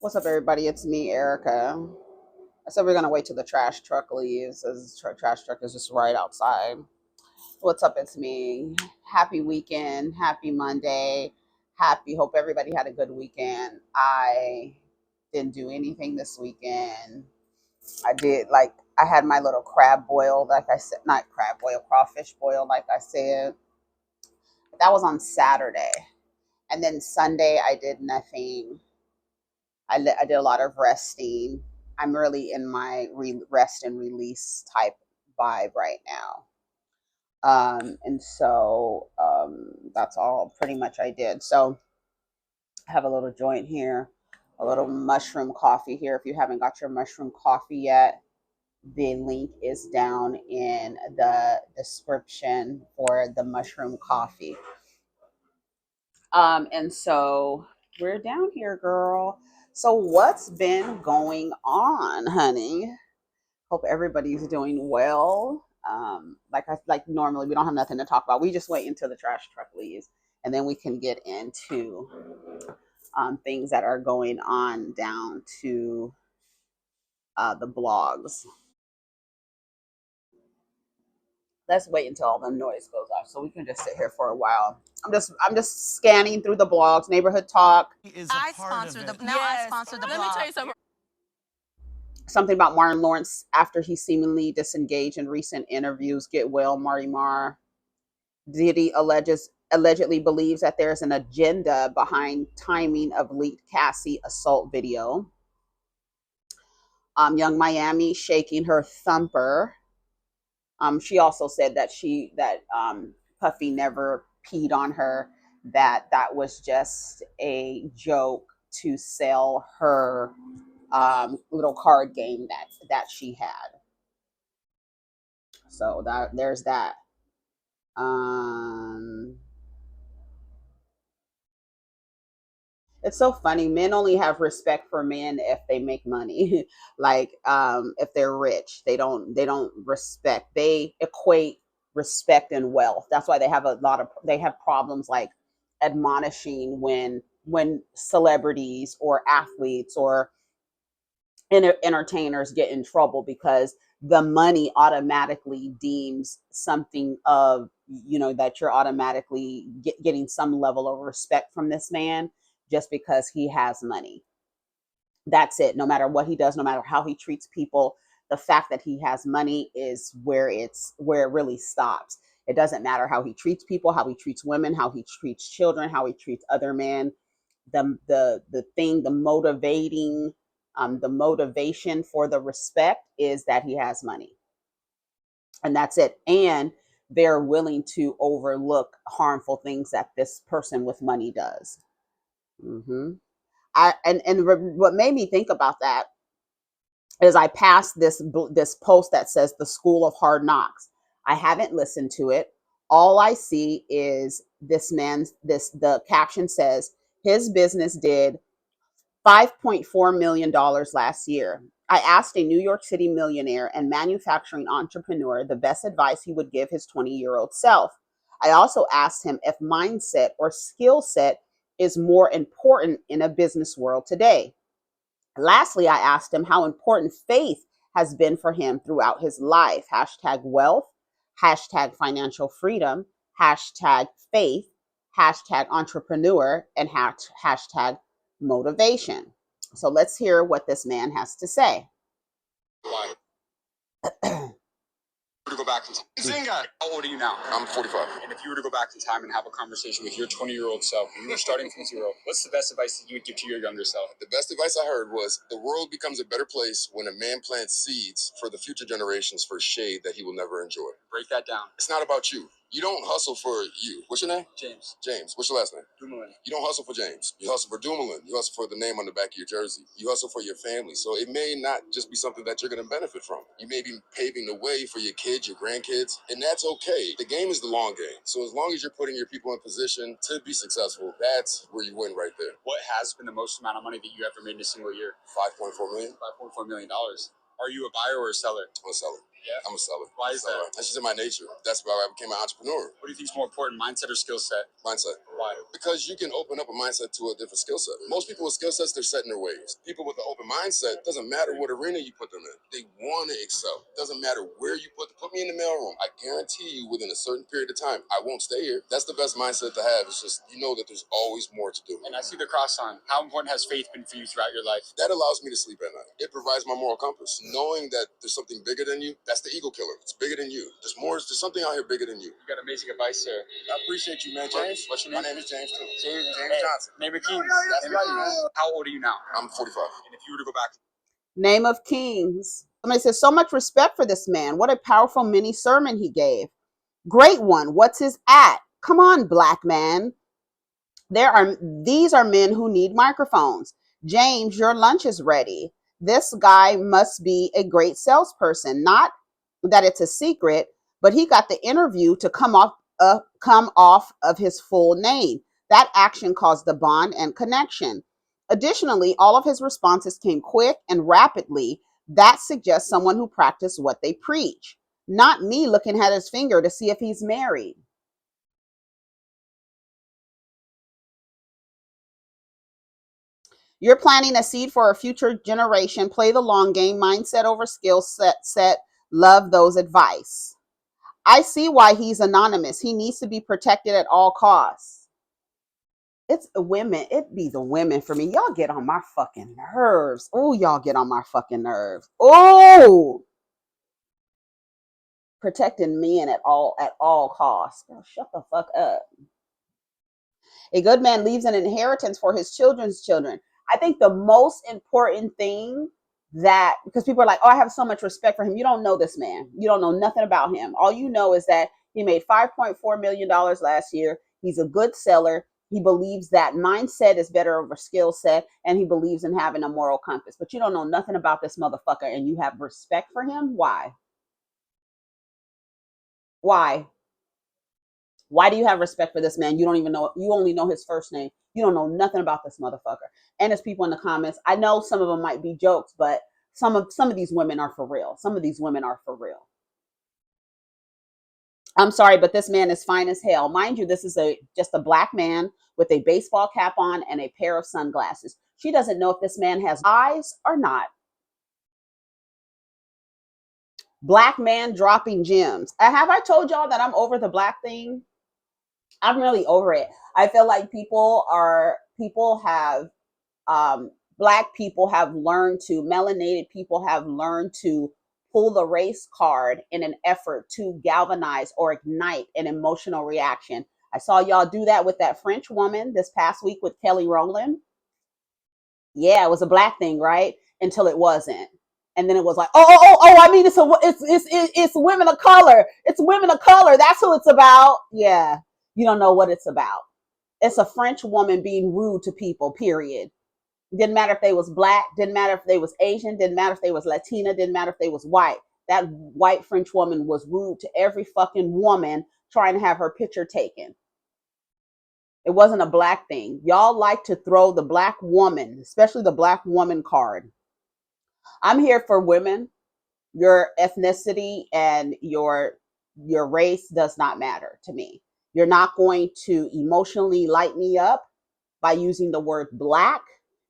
What's up, everybody? It's me, Erica. I said we're gonna wait till the trash truck leaves, as the trash truck is just right outside. What's up? It's me. Happy weekend. Happy Monday. Happy. Hope everybody had a good weekend. I didn't do anything this weekend. I did I had my little crab boil, like I said, not crab boil, crawfish boil, like I said. But that was on Saturday, and then Sunday I did nothing. I did a lot of resting. I'm really in my rest and release type vibe right now. And so that's all pretty much I did. So I have a little joint here, a little mushroom coffee here. If you haven't got your mushroom coffee yet, the link is down in the description for the mushroom coffee. And so we're down here, girl. So what's been going on, honey? Hope everybody's doing well. Like normally we don't have nothing to talk about. We just wait until the trash truck leaves, and then we can get into things that are going on down to the blogs. Let's wait until all the noise goes off so we can just sit here for a while. I'm just scanning through the blogs. Neighborhood Talk. I sponsor the now. Yes. I sponsor the blog. Let me tell you something. Something about Martin Lawrence after he seemingly disengaged in recent interviews. Get well, Marty Marr. Diddy allegedly believes that there's an agenda behind timing of leaked Cassie assault video. Young Miami shaking her thumper. She also said that Puffy never peed on her. That was just a joke to sell her little card game that she had. So there's that. Um, it's so funny. Men only have respect for men if they make money. If they're rich, they don't respect. They equate respect and wealth. That's why they have problems like admonishing when celebrities or athletes or entertainers get in trouble, because the money automatically deems something of, that you're automatically getting some level of respect from this man just because he has money. That's it. No matter what he does, no matter how he treats people, the fact that he has money is where it really stops. It doesn't matter how he treats people, how he treats women, how he treats children, how he treats other men. The motivation for the respect is that he has money, and that's it. And they're willing to overlook harmful things that this person with money does. hmm what made me think about that is I passed this post that says the School of Hard Knocks. I haven't listened to it. All I see is the caption says his business did $5.4 million last year. I asked a New York City millionaire and manufacturing entrepreneur the best advice he would give his 20-year-old self. I also asked him if mindset or skill set is more important in a business world today. Lastly, I asked him how important faith has been for him throughout his life. Hashtag wealth, hashtag financial freedom, hashtag faith, hashtag entrepreneur, and hashtag motivation. So let's hear what this man has to say. Why? To go back in time. Zinga, how old are you now? I'm 45. And if you were to go back in time and have a conversation with your 20-year-old self, and you were starting from zero, what's the best advice that you would give to your younger self? The best advice I heard was the world becomes a better place when a man plants seeds for the future generations for shade that he will never enjoy. Break that down. It's not about you. You don't hustle for you. What's your name? James. James. What's your last name? Dumoulin. You don't hustle for James. You hustle for Dumoulin. You hustle for the name on the back of your jersey. You hustle for your family. So it may not just be something that you're going to benefit from. You may be paving the way for your kids, your grandkids, and that's okay. The game is the long game. So as long as you're putting your people in position to be successful, that's where you win right there. What has been the most amount of money that you ever made in a single year? $5.4 million. $5.4 million. Are you a buyer or a seller? I'm a seller. Yeah. I'm a seller. Why is that? That's just in my nature. That's why I became an entrepreneur. What do you think is more important, mindset or skill set? Mindset. Why? Because you can open up a mindset to a different skill set. Most people with skill sets, they're set in their ways. People with an open mindset, doesn't matter what arena you put them in. They want to excel. Doesn't matter where you put me in the mailroom. I guarantee you within a certain period of time, I won't stay here. That's the best mindset to have. It's just, you know that there's always more to do. And I see the cross on. How important has faith been for you throughout your life? That allows me to sleep at night. It provides my moral compass. Knowing that there's something bigger than you, that's the ego killer. It's bigger than you. There's something out here bigger than you. You got amazing advice, sir. I appreciate you, man. James? What's your name? My name is James, too. James Johnson. Name of Kings. That's right, man. How old are you now? I'm 45. And if you were to go back. Name of Kings. Somebody says, so much respect for this man. What a powerful mini sermon he gave. Great one. What's his at? Come on, black man. These are men who need microphones. James, your lunch is ready. This guy must be a great salesperson. Not that it's a secret, but he got the interview to come off of his full name. That action caused the bond and connection. Additionally, all of his responses came quick and rapidly. That suggests someone who practiced what they preach. Not me looking at his finger to see if he's married. You're planting a seed for a future generation. Play the long game. Mindset over skill set. Love those advice. I see why he's anonymous. He needs to be protected at all costs. It's women. It be the women for me. Y'all get on my fucking nerves. Oh, y'all get on my fucking nerves. Oh, protecting men at all costs. Girl, shut the fuck up. A good man leaves an inheritance for his children's children. I think the most important thing that, because people are like, oh, I have so much respect for him. You don't know this man. You don't know nothing about him. All you know is that he made $5.4 million last year. He's a good seller. He believes that mindset is better over skill set, and he believes in having a moral compass. But you don't know nothing about this motherfucker, and you have respect for him? Why? Why? Why do you have respect for this man? You don't even know, you only know his first name. You don't know nothing about this motherfucker. And there's people in the comments. I know some of them might be jokes, but some of these women are for real. Some of these women are for real. I'm sorry, but this man is fine as hell. Mind you, this is just a black man with a baseball cap on and a pair of sunglasses. She doesn't know if this man has eyes or not. Black man dropping gems. Have I told y'all that I'm over the black thing? I'm really over it. I feel like black people have learned to, melanated people have learned to pull the race card in an effort to galvanize or ignite an emotional reaction. I saw y'all do that with that French woman this past week with Kelly Rowland. Yeah, it was a black thing, right? Until it wasn't. And then it was like, I mean, it's women of color. It's women of color. That's who it's about. Yeah. You don't know what it's about. It's a French woman being rude to people, period. Didn't matter if they was black, didn't matter if they was Asian, didn't matter if they was Latina, didn't matter if they was white. That white French woman was rude to every fucking woman trying to have her picture taken. It wasn't a black thing. Y'all like to throw the black woman, especially the black woman card. I'm here for women. Your ethnicity and your race does not matter to me. You're not going to emotionally light me up by using the word black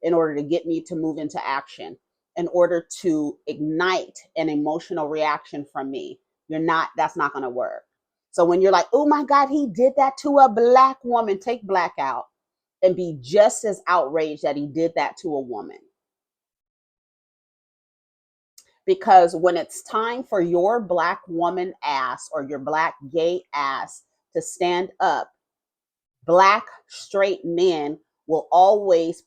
in order to get me to move into action, in order to ignite an emotional reaction from me. That's not going to work. So when you're like, oh my God, he did that to a black woman, take black out and be just as outraged that he did that to a woman. Because when it's time for your black woman ass or your black gay ass to stand up, black straight men will always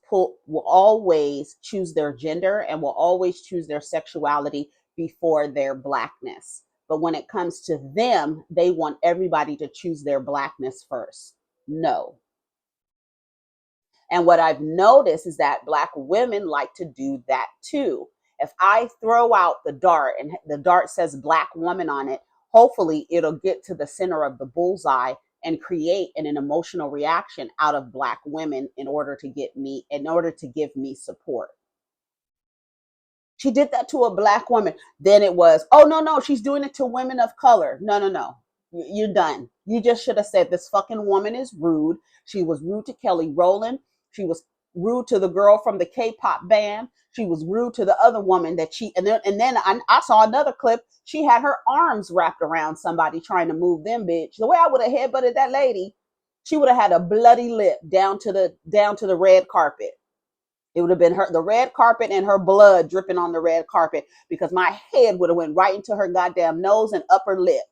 choose their gender and will always choose their sexuality before their blackness. But when it comes to them, they want everybody to choose their blackness first. No. And what I've noticed is that black women like to do that too. If I throw out the dart and the dart says black woman on it, hopefully it'll get to the center of the bullseye and create an emotional reaction out of black women in order to give me support. She did that to a black woman. Then it was, oh, no, she's doing it to women of color. No. You're done. You just should have said this fucking woman is rude. She was rude to Kelly Rowland. She was rude to the girl from the K-pop band. She was rude to the other woman that and then I saw another clip. She had her arms wrapped around somebody trying to move them, bitch. The way I would have headbutted that lady, she would have had a bloody lip down to the red carpet. It would have been the red carpet and her blood dripping on the red carpet because my head would have went right into her goddamn nose and upper lip.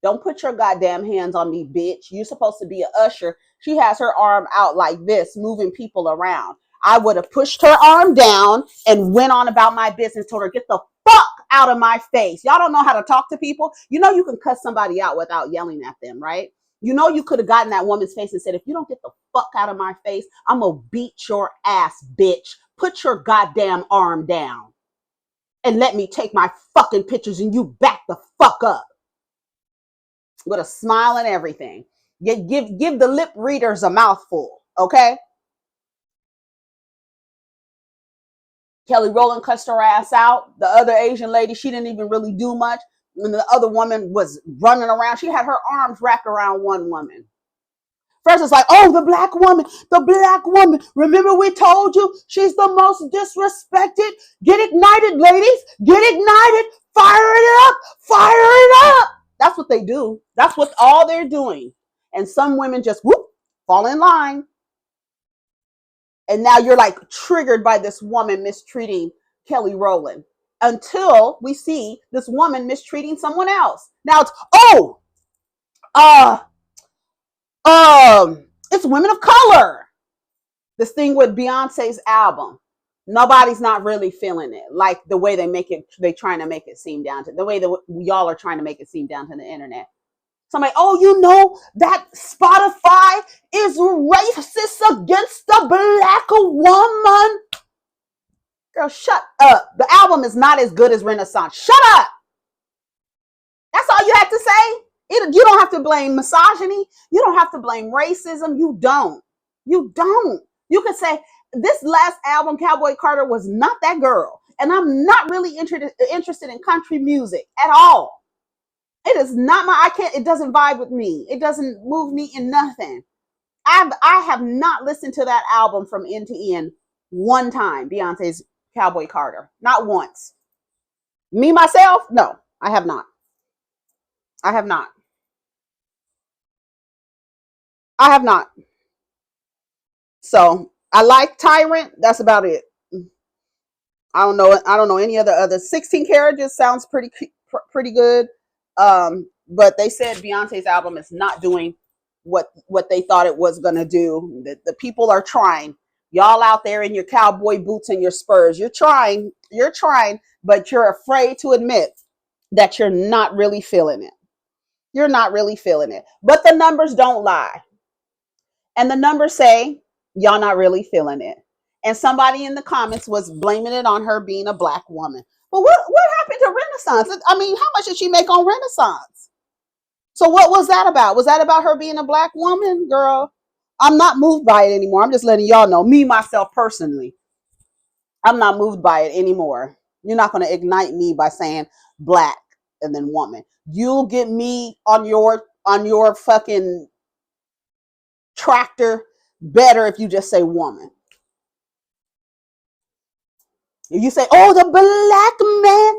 Don't put your goddamn hands on me, bitch. You're supposed to be an usher. She has her arm out like this, moving people around. I would have pushed her arm down and went on about my business, told her, get the fuck out of my face. Y'all don't know how to talk to people. You know you can cuss somebody out without yelling at them, right? You know you could have gotten that woman's face and said, if you don't get the fuck out of my face, I'm going to beat your ass, bitch. Put your goddamn arm down and let me take my fucking pictures and you back the fuck up. With a smile and everything. Give the lip readers a mouthful, okay? Kelly Rowland cussed her ass out. The other Asian lady, she didn't even really do much. And the other woman was running around. She had her arms wrapped around one woman. First it's like, oh, the black woman. Remember we told you she's the most disrespected. Get ignited, ladies. Get ignited. Fire it up. That's what they do. That's what all they're doing. And some women just fall in line. And now you're like triggered by this woman mistreating Kelly Rowland until we see this woman mistreating someone else. Now it's, it's women of color. This thing with Beyonce's album. Nobody's not really feeling it. Like the way they trying to make it seem down to the way that y'all are trying to make it seem down to the internet. Somebody, you know that Spotify is racist against the black woman. Girl, shut up. The album is not as good as Renaissance. Shut up. That's all you have to say. You don't have to blame misogyny. You don't have to blame racism. You don't. You can say, this last album, Cowboy Carter, was not that girl. And I'm not really interested in country music at all. It is not it doesn't vibe with me. It doesn't move me in nothing. I have not listened to that album from end to end one time, Beyonce's Cowboy Carter. Not once. Me, myself? No, I have not. I have not. So I like Tyrant. That's about it. I don't know any other 16 Carriages sounds pretty good. But they said Beyonce's album is not doing what they thought it was gonna do. The people are trying. Y'all out there in your cowboy boots and your spurs, you're trying, but you're afraid to admit that you're not really feeling it. You're not really feeling it. But the numbers don't lie. And the numbers say y'all not really feeling it. And somebody in the comments was blaming it on her being a black woman. But what happened to Renaissance? I mean, how much did she make on Renaissance? So what was that about? Was that about her being a black woman? Girl, I'm not moved by it anymore. I'm just letting y'all know. Me, myself, personally, I'm not moved by it anymore. You're not going to ignite me by saying black and then woman. You'll get me on your fucking tractor better if you just say woman. If you say, oh, the black man,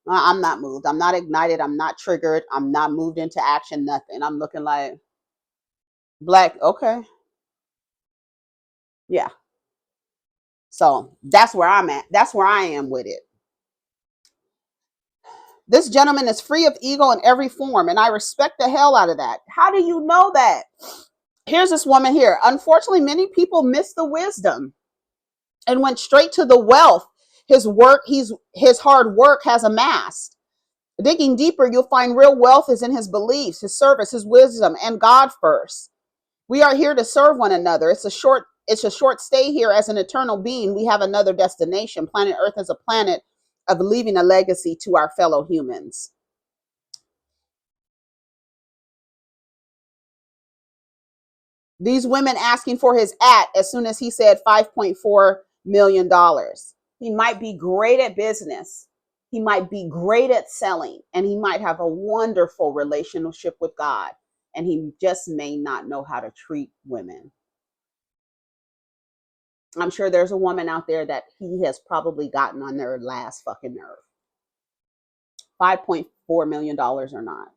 I'm not moved. I'm not ignited. I'm not triggered. I'm not moved into action, nothing. I'm looking like black. Okay. Yeah. So that's where I'm at. That's where I am with it. This gentleman is free of ego in every form, and I respect the hell out of that. How do you know that? Here's this woman here. Unfortunately, many people miss the wisdom and went straight to the wealth his hard work has amassed. Digging deeper, you'll find real wealth is in his beliefs, his service, his wisdom, and God first. We are here to serve one another. It's a short stay here as an eternal being. We have another destination. Planet Earth is a planet of leaving a legacy to our fellow humans. These women asking for his as soon as he said $5.4 million. He might be great at business. He might be great at selling, and he might have a wonderful relationship with God, and he just may not know how to treat women. I'm sure there's a woman out there that he has probably gotten on their last fucking nerve. $5.4 million or not.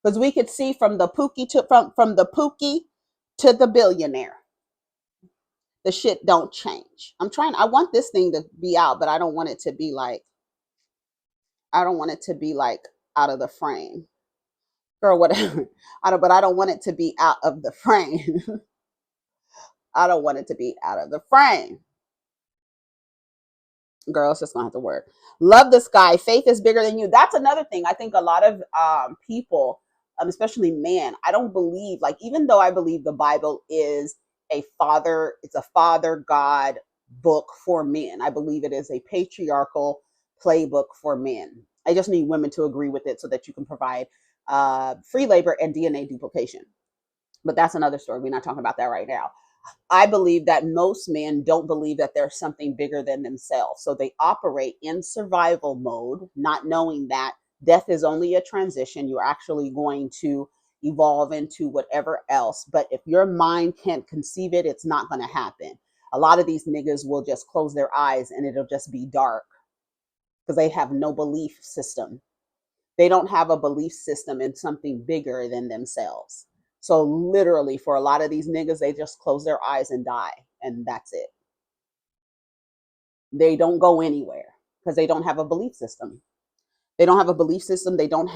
Because we could see from the Pookie to from the Pookie to the billionaire. The shit don't change. I want this thing to be out, but I don't want it to be like out of the frame. Girl, whatever. But I don't want it to be out of the frame. I don't want it to be out of the frame. Girl, it's just gonna have to work. Love this guy. Faith is bigger than you. That's another thing. I think a lot of people, especially men, I don't believe, like, even though I believe the Bible is it's a father God book for men. I believe it is a patriarchal playbook for men. I just need women to agree with it so that you can provide free labor and DNA duplication. But that's another story. We're not talking about that right now. I believe that most men don't believe that there's something bigger than themselves. So they operate in survival mode, not knowing that death is only a transition. You're actually going to evolve into whatever else. But if your mind can't conceive it, it's not going to happen. A lot of these niggas will just close their eyes and it'll just be dark because they have no belief system. They don't have a belief system in something bigger than themselves. So literally for a lot of these niggas, they just close their eyes and die. And that's it. They don't go anywhere because they don't have a belief system. They don't have a belief system. They don't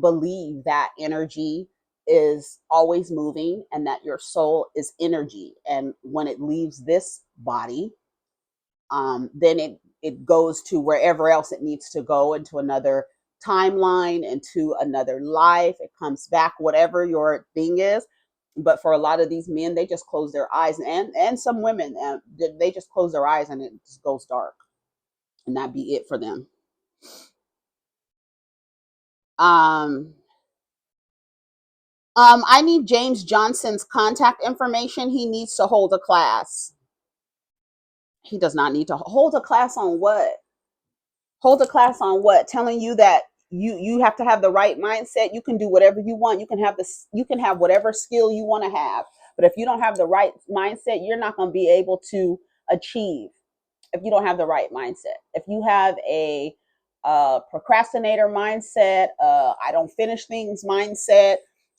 believe that energy is always moving and that your soul is energy. And when it leaves this body, then it goes to wherever else it needs to go, into another timeline, into another life. It comes back, whatever your thing is. But for a lot of these men, they just close their eyes, and some women, they just close their eyes and it just goes dark, and that be it for them. Um, I need James Johnson's contact information. He needs to hold a class. He does not need to hold a class on what? Hold a class on what? Telling you that you have to have the right mindset. You can do whatever you want. You can have whatever skill you want to have. But if you don't have the right mindset, you're not going to be able to achieve. If you don't have the right mindset, if you have a procrastinator mindset, I don't finish things mindset,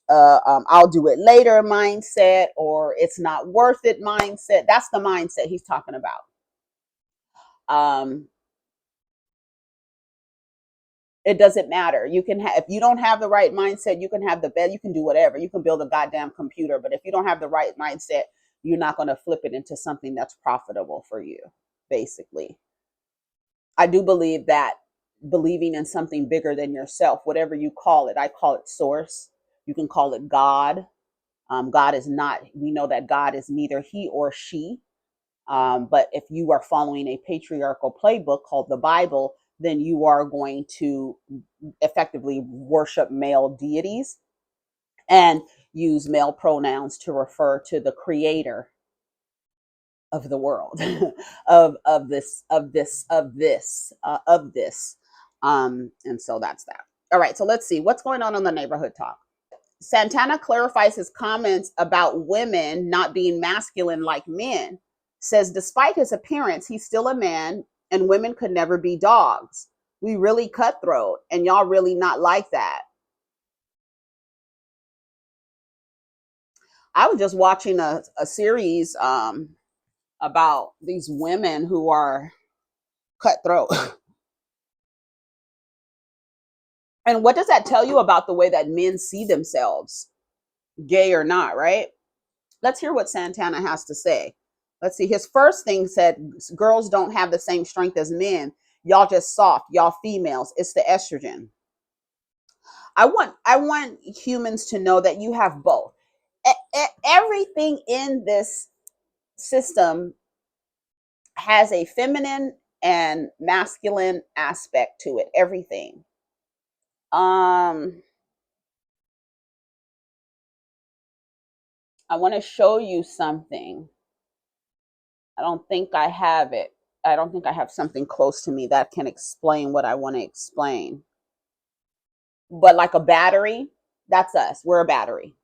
I'll do it later mindset, or it's not worth it mindset. That's the mindset he's talking about. It doesn't matter. You can have, if you don't have the right mindset, you can have the bed, you can do whatever. You can build a goddamn computer, but if you don't have the right mindset, you're not going to flip it into something that's profitable for you, basically. I do believe that believing in something bigger than yourself, whatever you call it, I call it source. You can call it God. God is not, we know that God is neither he or she. But if you are following a patriarchal playbook called the Bible, then you are going to effectively worship male deities and use male pronouns to refer to the creator of the world, of this. And so that's that. All right, so let's see what's going on the neighborhood talk. Santana clarifies his comments about women not being masculine like men. Says despite his appearance, he's still a man and women could never be dogs. We really cutthroat and y'all really not like that. I was just watching a series about these women who are cutthroat. And what does that tell you about the way that men see themselves, gay or not, right? Let's hear what Santana has to say. Let's see. His first thing said, girls don't have the same strength as men. Y'all just soft. Y'all females. It's the estrogen. I want humans to know that you have both. Everything in this system has a feminine and masculine aspect to it. Everything. I want to show you something. I don't think I have it. I don't think I have something close to me that can explain what I want to explain. But like a battery, that's us. We're a battery.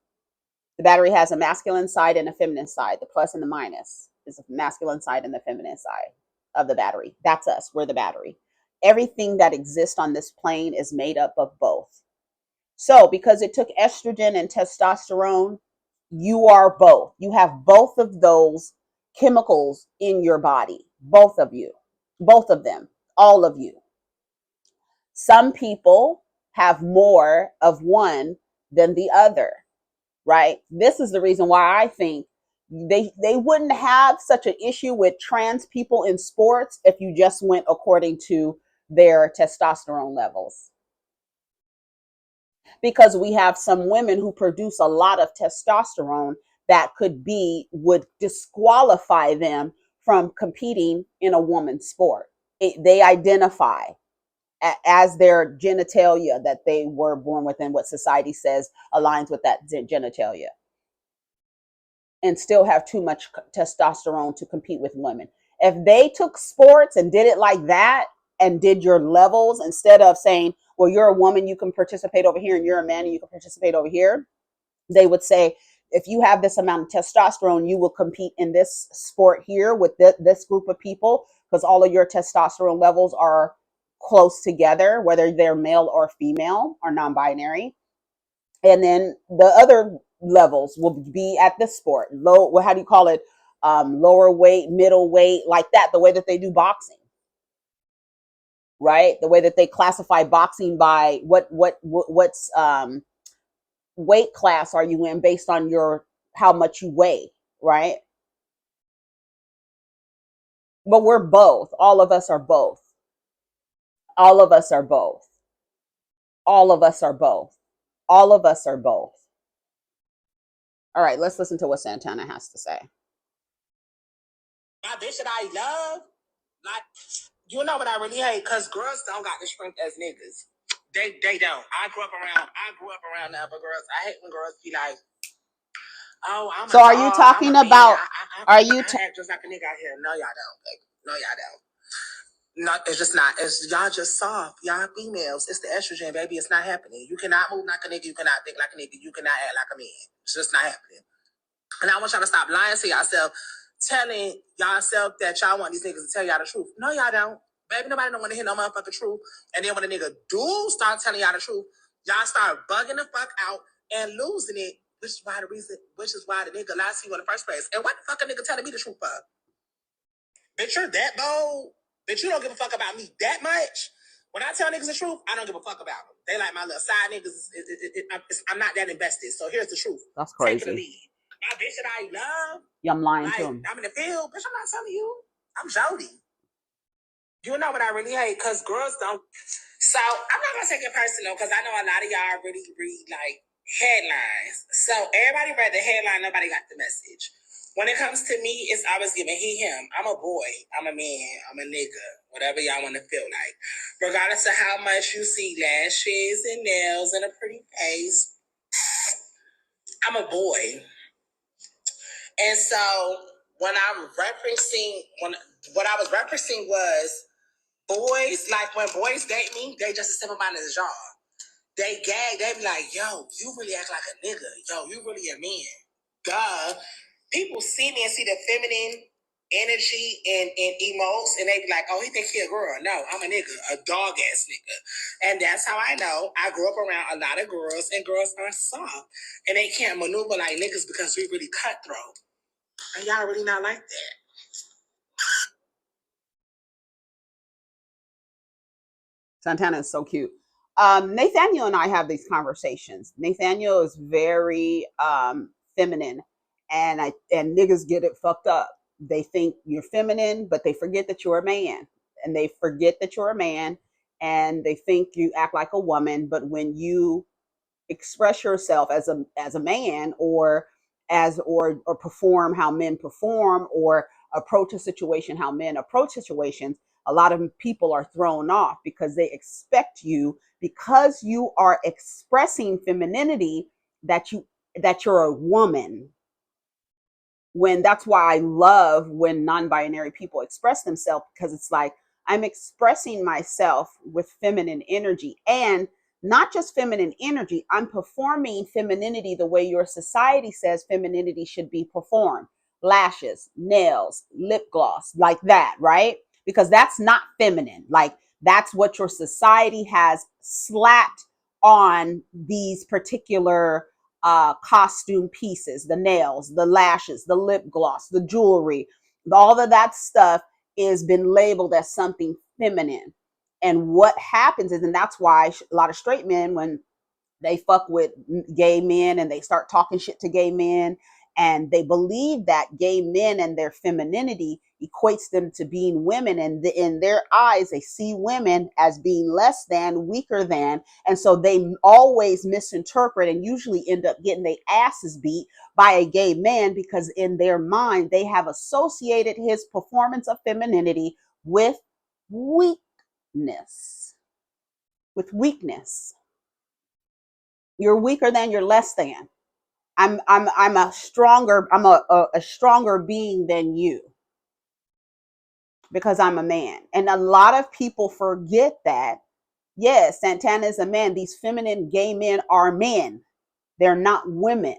The battery has a masculine side and a feminine side. The plus and the minus is the masculine side and the feminine side of the battery. That's us. We're the battery. Everything that exists on this plane is made up of both. So, because it took estrogen and testosterone, you are both. You have both of those chemicals in your body. Both of you. Both of them. All of you. Some people have more of one than the other, right? This is the reason why I think they wouldn't have such an issue with trans people in sports if you just went according to their testosterone levels. Because we have some women who produce a lot of testosterone that would disqualify them from competing in a woman's sport. They identify as their genitalia that they were born with and what society says aligns with that genitalia, and still have too much testosterone to compete with women. If they took sports and did it like that and did your levels instead of saying, well, you're a woman, you can participate over here, and you're a man and you can participate over here, they would say, if you have this amount of testosterone, you will compete in this sport here with this group of people because all of your testosterone levels are close together, whether they're male or female or non-binary. And then the other levels will be at this sport. Low, well, how do you call it? Lower weight, middle weight, like that, the way that they do boxing. Right? The way that they classify boxing by what's weight class are you in based on your how much you weigh, right? But we're both. All of us are both. All of us are both. All of us are both. All of us are both. All right, let's listen to what Santana has to say. My bitch that I love, like, you know what I really hate? Because girls don't got the strength as niggas. They don't. I grew up around the upper girls. I hate when girls be like, oh, I'm so a are you talking about are you I act just like a nigga out here. No, y'all don't, baby. No, y'all don't. No, it's just not. It's y'all just soft. Y'all females. It's the estrogen, baby. It's not happening. You cannot move like a nigga. You cannot think like a nigga. You cannot act like a man. It's just not happening. And I want y'all to stop lying to yourself, telling yourself that y'all want these niggas to tell y'all the truth. No, y'all don't. Baby, nobody don't want to hear no motherfucking truth. And then when a nigga do start telling y'all the truth, y'all start bugging the fuck out and losing it, which is why the nigga lies to you in the first place. And what the fuck a nigga telling me the truth for? Bitch, you're that bold. Bitch, you don't give a fuck about me that much. When I tell niggas the truth, I don't give a fuck about them. They like my little side niggas. I'm not that invested. So here's the truth. That's crazy. Take the lead. My bitch that I love. Yeah, I'm lying like, to him. I'm in the field. Bitch, I'm not telling you. I'm Jody. You know what I really hate? Because girls don't. So I'm not going to take it personal because I know a lot of y'all really read like headlines. So everybody read the headline. Nobody got the message. When it comes to me, it's always given he, him. I'm a boy. I'm a man. I'm a nigga. Whatever y'all want to feel like. Regardless of how much you see lashes and nails and a pretty face, I'm a boy. And so when I'm referencing, what I was referencing was boys, like when boys date me, they just as simple minded as y'all. They gag, they be like, yo, you really act like a nigga. Yo, you really a man. Duh. People see me and see the feminine energy and emotes, and they be like, oh, he think he a girl. No, I'm a nigga, a dog ass nigga. And that's how I know. I grew up around a lot of girls, and girls are soft. And they can't maneuver like niggas because we really cutthroat. And y'all really not like that. Santana is so cute. Nathaniel and I have these conversations. Nathaniel is very feminine, and niggas get it fucked up. They think you're feminine, but they forget that you're a man, and they forget that you're a man, and they think you act like a woman. But when you express yourself as a man, or or perform how men perform, or approach a situation how men approach situations, a lot of people are thrown off because they expect you, because you are expressing femininity, that you're a woman. when that's why I love when non-binary people express themselves, because it's like I'm expressing myself with feminine energy, and not just feminine energy, I'm performing femininity the way your society says femininity should be performed. Lashes, nails, lip gloss, like that, right? Because that's not feminine. Like that's what your society has slapped on these particular costume pieces, the nails, the lashes, the lip gloss, the jewelry, all of that stuff is been labeled as something feminine. And what happens is, and that's why a lot of straight men, when they fuck with gay men and they start talking shit to gay men, and they believe that gay men and their femininity equates them to being women, and in their eyes they see women as being less than, weaker than, and so they always misinterpret and usually end up getting their asses beat by a gay man, because in their mind they have associated his performance of femininity with weakness. With weakness. You're weaker than, you're less than. I'm a stronger, I'm a stronger being than you because I'm a man. And a lot of people forget that. Yes, Santana is a man. These feminine gay men are men. They're not women.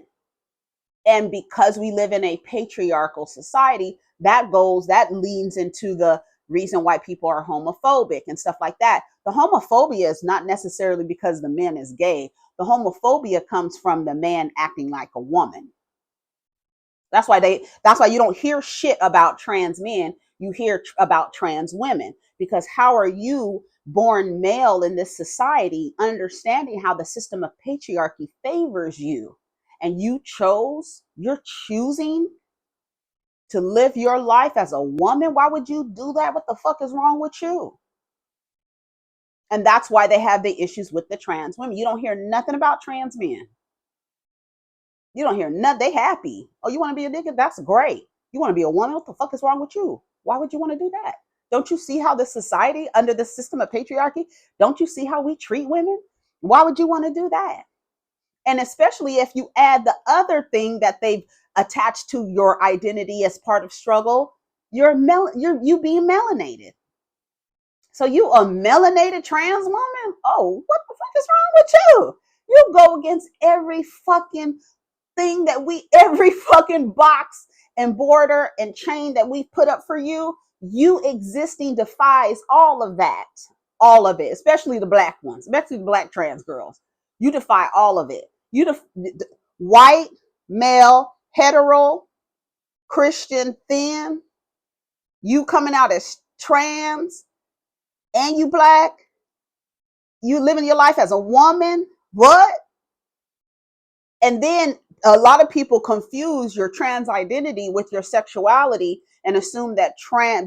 And because we live in a patriarchal society, that leans into the reason why people are homophobic and stuff like that. The homophobia is not necessarily because the man is gay. The homophobia comes from the man acting like a woman. That's why you don't hear shit about trans men. You hear about trans women, because how are you born male in this society, understanding how the system of patriarchy favors you, and you're choosing to live your life as a woman? Why would you do that? What the fuck is wrong with you? And that's why they have the issues with the trans women. You don't hear nothing about trans men. You don't hear nothing. They happy. Oh, you want to be a nigga? That's great. You want to be a woman? What the fuck is wrong with you? Why would you want to do that? Don't you see how the society, under the system of patriarchy, don't you see how we treat women? Why would you want to do that? And especially if you add the other thing that they've attached to your identity as part of struggle, you being melanated. So you a melanated trans woman? Oh, what the fuck is wrong with you? You go against every fucking thing every fucking box and border and chain that we put up for you. You existing defies all of that. All of it, especially the black ones, especially the black trans girls. You defy all of it. White, male, hetero, Christian, thin, you coming out as trans, and you black, you living your life as a woman. What? And then a lot of people confuse your trans identity with your sexuality and assume that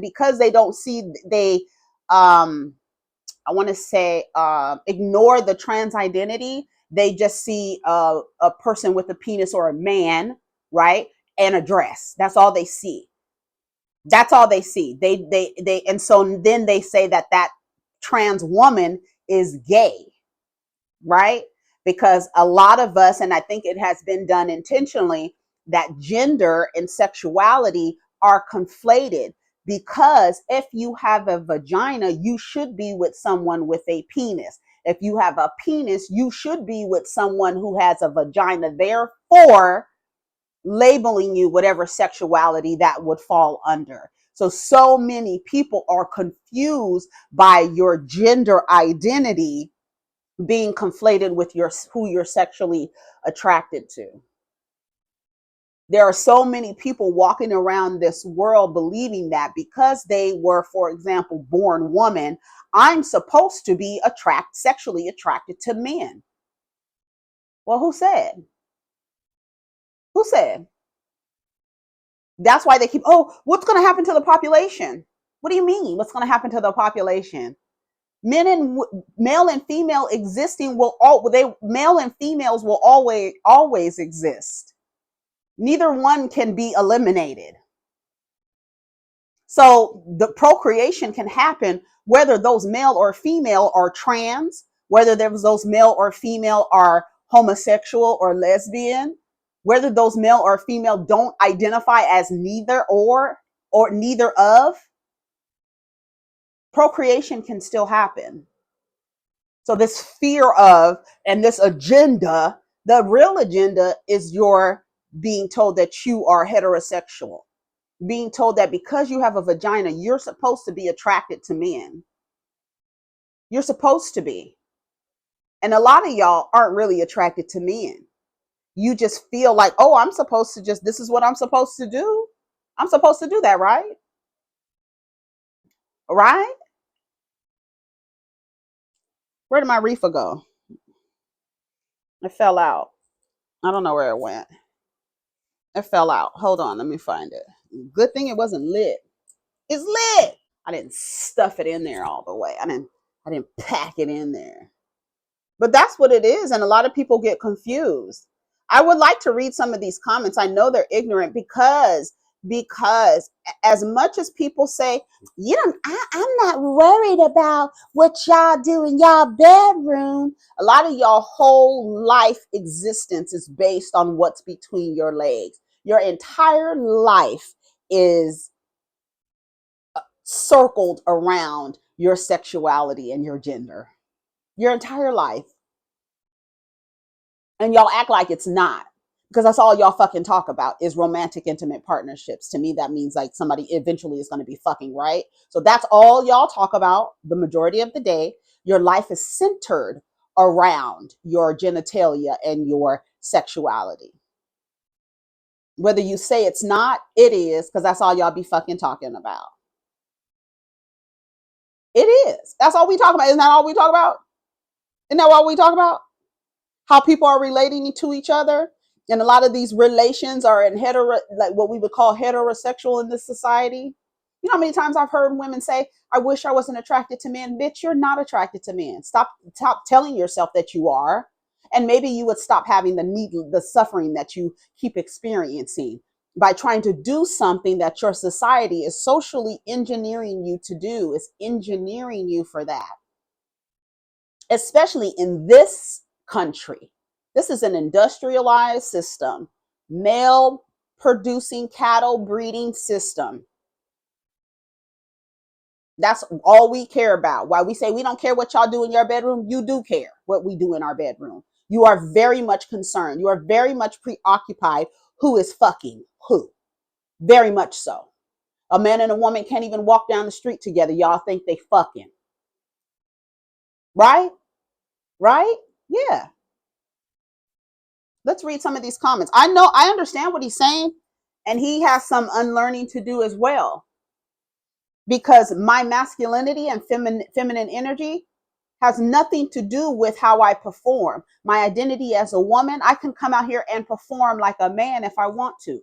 because they don't see, I want to say, ignore the trans identity. They just see a person with a penis or a man, right? And a dress. That's all they see. That's all they see. And so then they say that trans woman is gay, right? Because a lot of us, and I think it has been done intentionally, that gender and sexuality are conflated. Because if you have a vagina, you should be with someone with a penis. If you have a penis, you should be with someone who has a vagina. Therefore, labeling you whatever sexuality that would fall under. So many people are confused by your gender identity being conflated with who you're sexually attracted to. There are so many people walking around this world believing that because they were, for example, born woman, I'm supposed to be sexually attracted to men. Well, who said? Who said? That's why they keep, what's going to happen to the population? What do you mean? What's going to happen to the population? Male and female existing male and females will always exist. Neither one can be eliminated. So the procreation can happen whether those male or female are trans, whether those male or female are homosexual or lesbian, whether those male or female don't identify as neither or neither of, procreation can still happen. So this fear of and this agenda, the real agenda is your being told that you are heterosexual, being told that because you have a vagina, you're supposed to be attracted to men. You're supposed to be. And a lot of y'all aren't really attracted to men. You just feel like, oh, I'm supposed to just, this is what I'm supposed to do. I'm supposed to do that, right? Right? Where did my reefer go? It fell out. I don't know where it went. It fell out. Hold on, let me find it. Good thing it wasn't lit. It's lit. I didn't stuff it in there all the way. I didn't pack it in there. But that's what it is, and a lot of people get confused. I would like to read some of these comments. I know they're ignorant because as much as people say, you don't, I'm not worried about what y'all do in y'all bedroom. A lot of y'all whole life existence is based on what's between your legs. Your entire life is circled around your sexuality and your gender. Your entire life. And y'all act like it's not, because that's all y'all fucking talk about is romantic, intimate partnerships. To me, that means like somebody eventually is going to be fucking, right? So that's all y'all talk about the majority of the day. Your life is centered around your genitalia and your sexuality. Whether you say it's not, it is, because that's all y'all be fucking talking about. It is. That's all we talk about. Isn't that all we talk about? Isn't that what we talk about? How people are relating to each other. And a lot of these relations are in like what we would call heterosexual in this society. You know how many times I've heard women say, I wish I wasn't attracted to men. Bitch, you're not attracted to men. Stop telling yourself that you are. And maybe you would stop having the suffering that you keep experiencing by trying to do something that your society is socially engineering you to do. It's engineering you for that. Especially in this country. This is an industrialized system, male producing cattle breeding system. That's all we care about. Why we say we don't care what y'all do in your bedroom, you do care what we do in our bedroom. You are very much concerned. You are very much preoccupied who is fucking who. Very much so. A man and a woman can't even walk down the street together. Y'all think they fucking. Right? Right? Yeah. Let's read some of these comments. I understand what he's saying, and he has some unlearning to do as well. Because my masculinity and feminine energy has nothing to do with how I perform. My identity as a woman, I can come out here and perform like a man if I want to.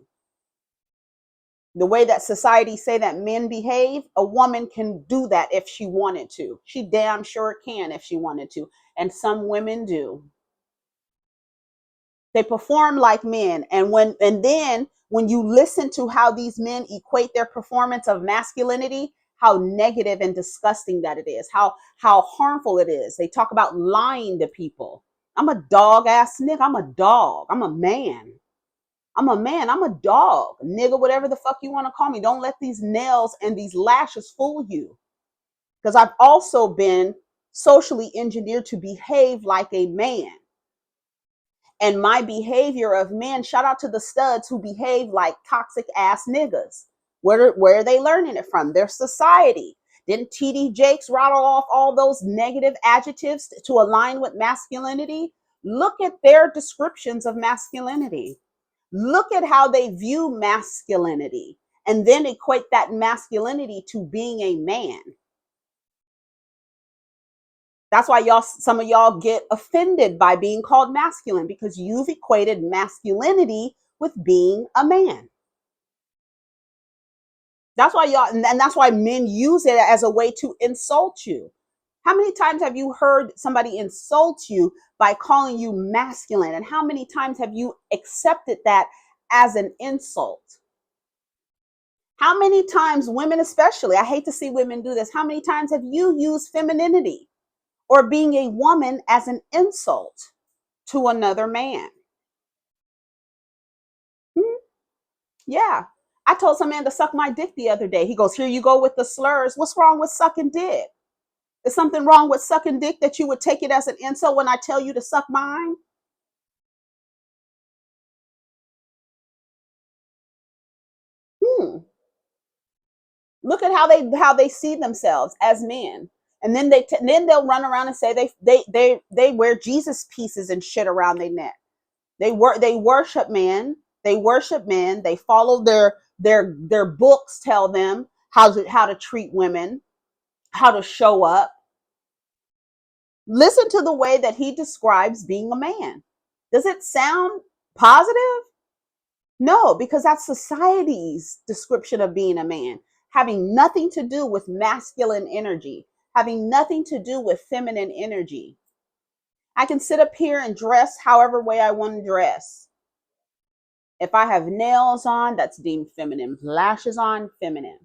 The way that society say that men behave, a woman can do that if she wanted to. She damn sure can if she wanted to. And some women do. They perform like men. And then when you listen to how these men equate their performance of masculinity, how negative and disgusting that it is, how harmful it is. They talk about lying to people. I'm a dog ass nigga. I'm a dog. I'm a man. I'm a man. I'm a dog. Nigga, whatever the fuck you want to call me. Don't let these nails and these lashes fool you. Because I've also been socially engineered to behave like a man. And my behavior of men, shout out to the studs who behave like toxic ass niggas. Where are they learning it from? Their society. Didn't TD Jakes rattle off all those negative adjectives to align with masculinity? Look at their descriptions of masculinity. Look at how they view masculinity and then equate that masculinity to being a man. That's why some of y'all get offended by being called masculine, because you've equated masculinity with being a man. That's why and that's why men use it as a way to insult you. How many times have you heard somebody insult you by calling you masculine? And how many times have you accepted that as an insult? How many times, women especially, I hate to see women do this, how many times have you used femininity or being a woman as an insult to another man? Yeah. I told some man to suck my dick the other day. He goes, here you go with the slurs. What's wrong with sucking dick? Is something wrong with sucking dick that you would take it as an insult when I tell you to suck mine? Look at how they see themselves as men, and then then they'll run around and say they wear Jesus pieces and shit around their neck. They worship men. They worship men. They follow their books tell them how to treat women, how to show up. Listen to the way that he describes being a man. Does it sound positive? No, because that's society's description of being a man, having nothing to do with masculine energy, having nothing to do with feminine energy. I can sit up here and dress however way I want to dress. If I have nails on, that's deemed feminine. Lashes on, feminine.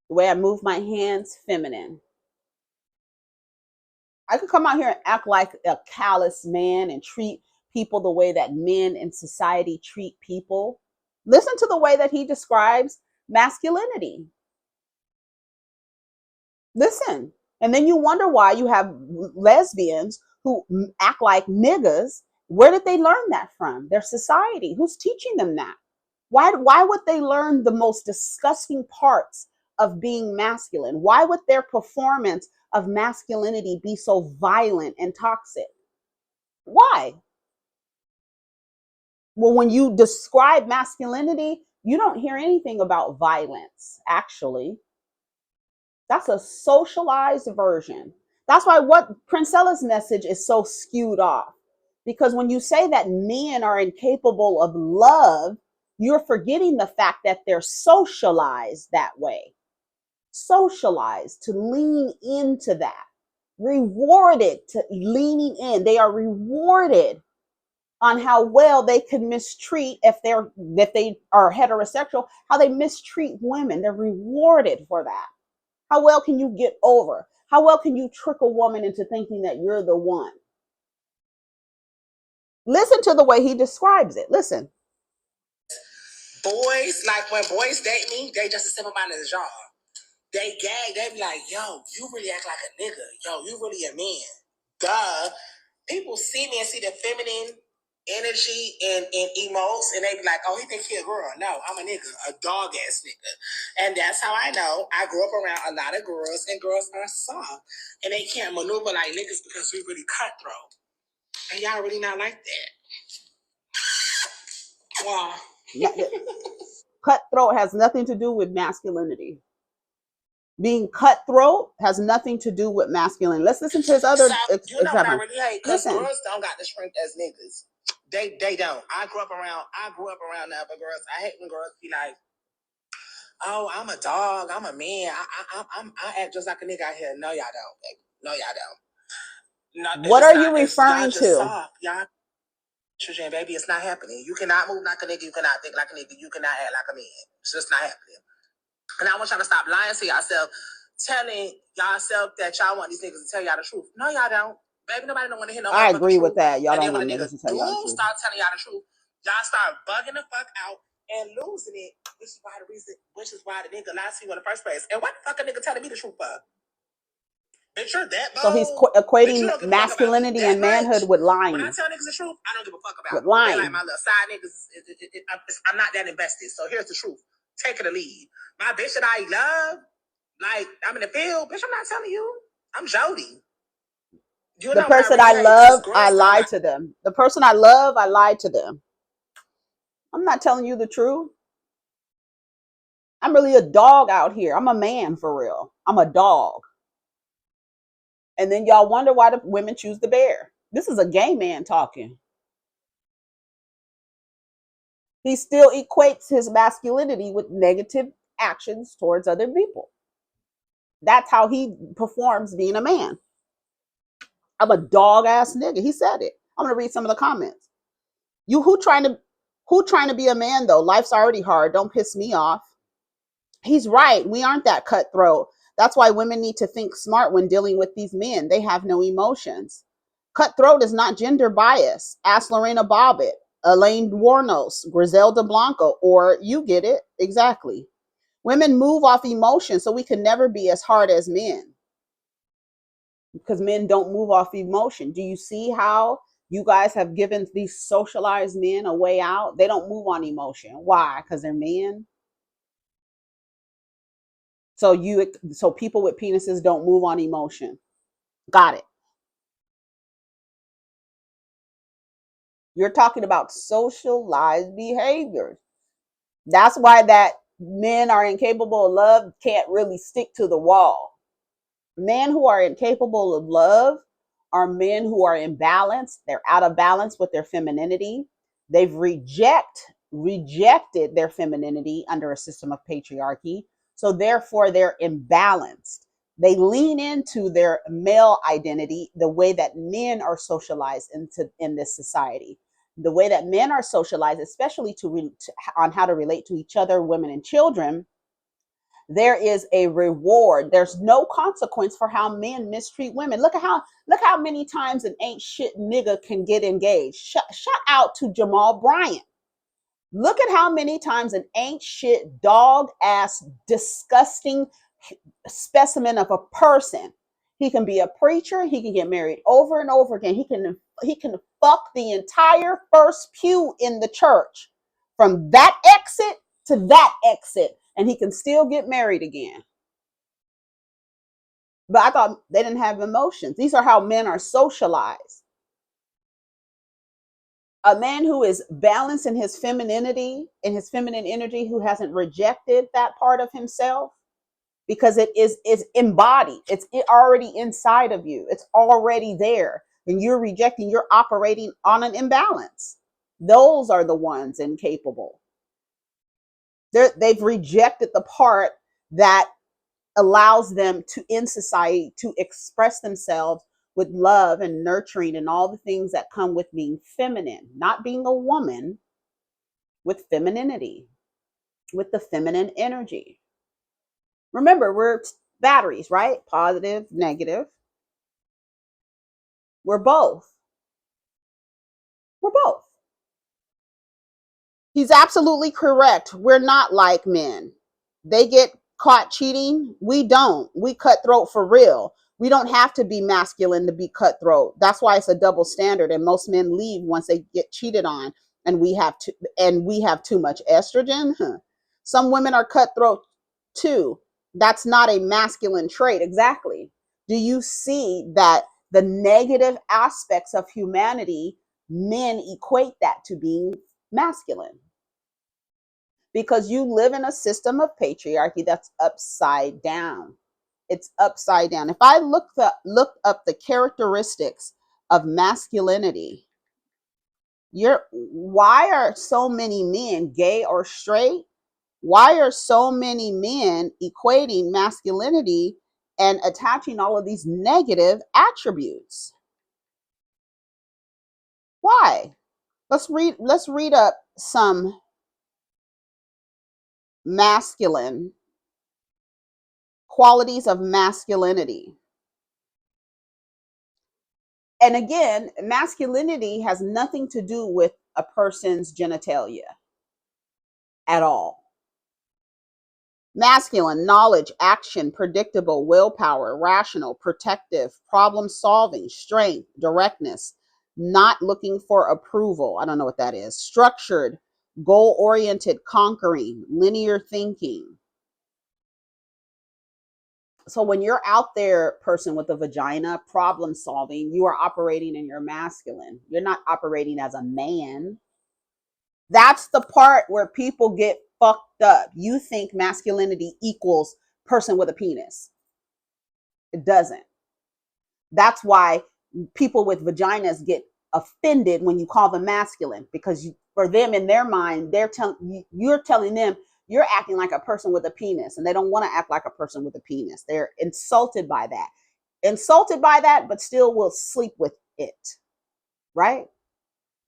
The way I move my hands, feminine. I could come out here and act like a callous man and treat people the way that men in society treat people. Listen to the way that he describes masculinity. Listen. And then you wonder why you have lesbians who act like niggas. Where did they learn that from? Their society. Who's teaching them that? Why would they learn the most disgusting parts of being masculine? Why would their performance of masculinity be so violent and toxic? Why? Well, when you describe masculinity, you don't hear anything about violence, actually. That's a socialized version. That's why what Princella's message is so skewed off. Because when you say that men are incapable of love, you're forgetting the fact that they're socialized that way. Socialized to lean into that. Rewarded to leaning in. They are rewarded on how well they can mistreat if they are heterosexual, how they mistreat women. They're rewarded for that. How well can you get over? How well can you trick a woman into thinking that you're the one? Listen to the way he describes it. Listen. Boys, like when boys date me, they just a simple minded as y'all. They gag, they be like, yo, you really act like a nigga. Yo, you really a man. Duh. People see me and see the feminine energy and emotes, and they be like, oh, he think he a girl. No, I'm a nigga, a dog ass nigga. And that's how I know. I grew up around a lot of girls, and girls are soft. And they can't maneuver like niggas because we really cutthroat. And y'all really not like that. Wow. Cutthroat has nothing to do with masculinity. Being cutthroat has nothing to do with masculine. Let's listen to his other you know what I really hate? Because girls don't got the strength as niggas. They don't. I grew up around the other girls. I hate when girls be like, oh, I'm a dog, I'm a man. I act just like a nigga out here. No, y'all don't, baby. No, y'all don't. No, what are you referring to? Soft. Y'all children, baby, it's not happening. You cannot move like a nigga, you cannot think like a nigga, you cannot act like a man. It's just not happening. And I want y'all to stop lying to yourself, telling yourself that y'all want these niggas to tell y'all the truth. No, y'all don't. Baby, nobody don't want to hear no I agree with truth. that. Y'all and don't want niggas to tell y'all the truth. Start telling y'all the truth. Y'all start bugging the fuck out and losing it, which is why the nigga lied to you in the first place. And what the fuck a nigga telling me the truth for? Bitch, you're that bold. So he's equating masculinity and manhood with lying. When I tell niggas the truth, I don't give a fuck about with lying. They're like my little side niggas. I'm not that invested. So here's the truth. Take it or leave. My bitch that I love, like I'm in the field, bitch. I'm not telling you. I'm Jody. The person I love, I lied to them. The person I love, I lied to them. I'm not telling you the truth. I'm really a dog out here. I'm a man for real. I'm a dog. And then y'all wonder why the women choose the bear. This is a gay man talking. He still equates his masculinity with negative actions towards other people. That's how he performs being a man. I'm a dog ass nigga. He said it. I'm gonna read some of the comments. You who trying to be a man though? Life's already hard. Don't piss me off. He's right. We aren't that cutthroat. That's why women need to think smart when dealing with these men. They have no emotions. Cutthroat is not gender bias. Ask Lorena Bobbitt. Elaine Warnos, Griselda Blanco, or you get it exactly. Women move off emotion, so we can never be as hard as men because men don't move off emotion. Do you see how you guys have given these socialized men a way out? They don't move on emotion. Why? Because they're men. So people with penises don't move on emotion. Got it. You're talking about socialized behaviors. That's why that men are incapable of love can't really stick to the wall. Men who are incapable of love are men who are imbalanced. They're out of balance with their femininity. They've rejected their femininity under a system of patriarchy. So therefore they're imbalanced. They lean into their male identity the way that men are socialized in this society. The way that men are socialized, especially on how to relate to each other, women and children, there is a reward. There's no consequence for how men mistreat women. Look how many times an ain't shit nigga can get engaged. Shout out to Jamal Bryant. Look at how many times an ain't shit dog ass disgusting specimen of a person. He can be a preacher. He can get married over and over again. He can fuck the entire first pew in the church from that exit to that exit, and he can still get married again. But I thought they didn't have emotions. These are how men are socialized. A man who is balanced in his femininity, in his feminine energy, who hasn't rejected that part of himself, because it's embodied. It's already inside of you. It's already there. And you're rejecting, you're operating on an imbalance. Those are the ones incapable. They've rejected the part that allows them to, in society, to express themselves with love and nurturing and all the things that come with being feminine, not being a woman, with femininity, with the feminine energy. Remember, we're batteries, right? Positive, negative. We're both. We're both. He's absolutely correct. We're not like men. They get caught cheating. We don't. We cutthroat for real. We don't have to be masculine to be cutthroat. That's why it's a double standard, and most men leave once they get cheated on. And we have too much estrogen. Some women are cutthroat too. That's not a masculine trait. Exactly. Do you see that the negative aspects of humanity, men equate that to being masculine? Because you live in a system of patriarchy that's upside down. It's upside down. If I looked up the characteristics of masculinity, why are so many men, gay or straight? Why are so many men equating masculinity and attaching all of these negative attributes? Why? Let's read up some masculine qualities of masculinity. And again, masculinity has nothing to do with a person's genitalia at all. Masculine: knowledge, action, predictable, willpower, rational, protective, problem solving, strength, directness, not looking for approval. I don't know what that is. Structured, goal oriented, conquering, linear thinking. So when you're out there, person with a vagina, problem solving, you are operating in your masculine. You're not operating as a man. That's the part where people get fucked up. You think masculinity equals person with a penis. It doesn't. That's why people with vaginas get offended when you call them masculine, because for them, in their mind, you're telling them you're acting like a person with a penis, and they don't want to act like a person with a penis. They're insulted by that, but still will sleep with it, right?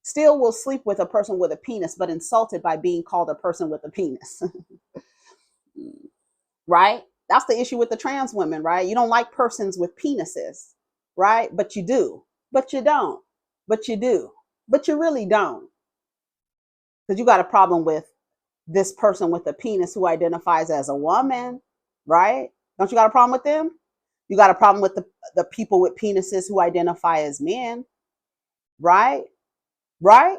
Still will sleep with a person with a penis, but insulted by being called a person with a penis. Right? That's the issue with the trans women, right? You don't like persons with penises, right? But you do. But you don't. But you do. But you really don't. Because you got a problem with this person with a penis who identifies as a woman, right? Don't you got a problem with them? You got a problem with the people with penises who identify as men, right? Right?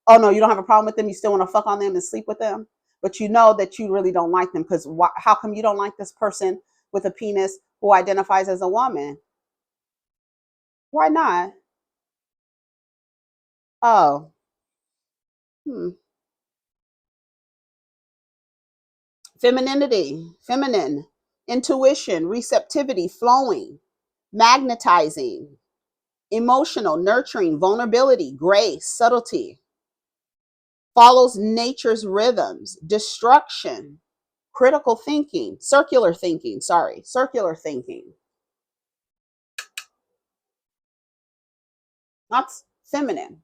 Oh no, you don't have a problem with them. You still want to fuck on them and sleep with them, but you know that you really don't like them because how come you don't like this person with a penis who identifies as a woman? Why not? Oh, femininity, feminine, intuition, receptivity, flowing, magnetizing, emotional, nurturing, vulnerability, grace, subtlety, follows nature's rhythms, destruction, critical thinking, circular thinking. That's feminine,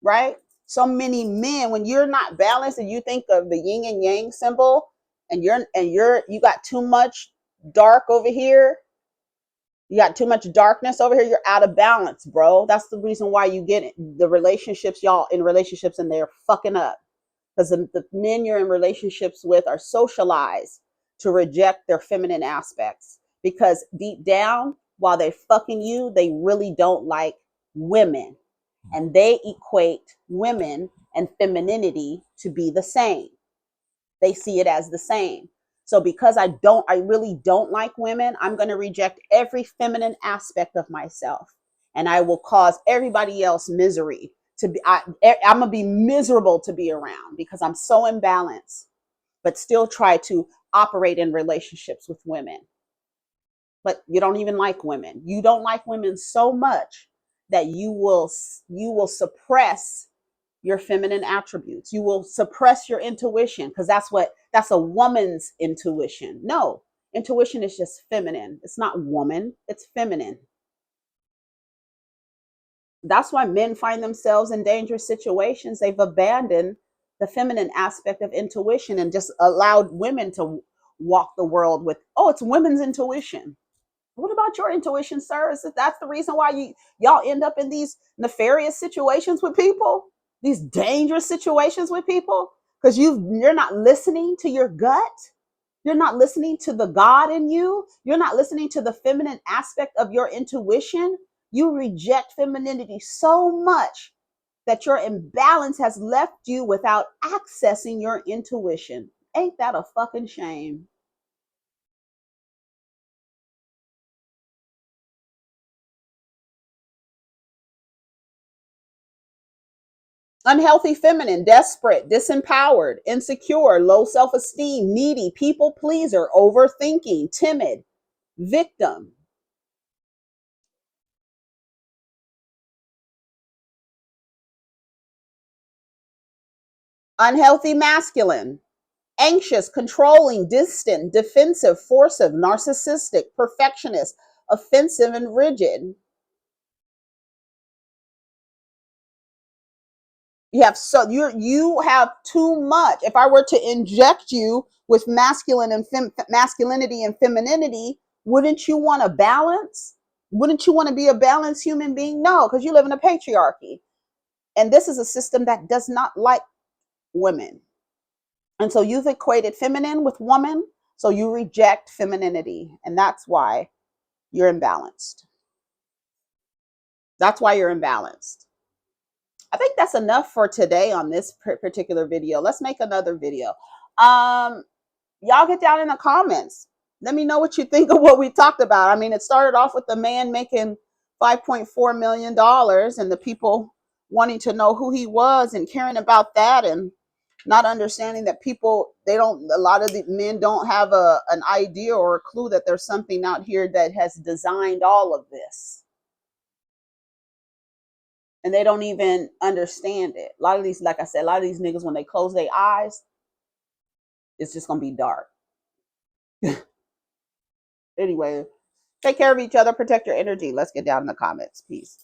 right? So many men, when you're not balanced and you think of the yin and yang symbol and you got too much dark over here, you got too much darkness over here, you're out of balance, bro. That's the reason why you get the relationships, y'all in relationships, and they're fucking up. Because the men you're in relationships with are socialized to reject their feminine aspects. Because deep down, while they're fucking you, they really don't like women. And they equate women and femininity to be the same. They see it as the same. So because I really don't like women, I'm going to reject every feminine aspect of myself. And I will cause everybody else misery to be, I'm going to be miserable to be around because I'm so imbalanced, but still try to operate in relationships with women. But you don't even like women. You don't like women so much that you will suppress your feminine attributes. You will suppress your intuition because that's a woman's intuition. No, intuition is just feminine. It's not woman, it's feminine. That's why men find themselves in dangerous situations. They've abandoned the feminine aspect of intuition and just allowed women to walk the world with, oh, it's women's intuition. What about your intuition, sir? Is that's the reason why y'all end up in these nefarious situations with people, these dangerous situations with people? Because you're not listening to your gut. You're not listening to the God in you. You're not listening to the feminine aspect of your intuition. You reject femininity so much that your imbalance has left you without accessing your intuition. Ain't that a fucking shame? Unhealthy feminine, desperate, disempowered, insecure, low self-esteem, needy, people pleaser, overthinking, timid, victim. Unhealthy masculine, anxious, controlling, distant, defensive, forcive, narcissistic, perfectionist, offensive, and rigid. You have too much. If I were to inject you with masculinity and femininity, wouldn't you want a balance? Wouldn't you want to be a balanced human being? No, because you live in a patriarchy. And this is a system that does not like women. And so you've equated feminine with woman, so you reject femininity. And that's why you're imbalanced. That's why you're imbalanced. I think that's enough for today on this particular video. Let's make another video. Y'all get down in the comments. Let me know what you think of what we talked about. I mean, it started off with the man making $5.4 million and the people wanting to know who he was and caring about that and not understanding that a lot of the men don't have an idea or a clue that there's something out here that has designed all of this. And they don't even understand it. A lot of these, like I said, a lot of these niggas, when they close their eyes, it's just going to be dark. Anyway, take care of each other, protect your energy. Let's get down in the comments. Peace.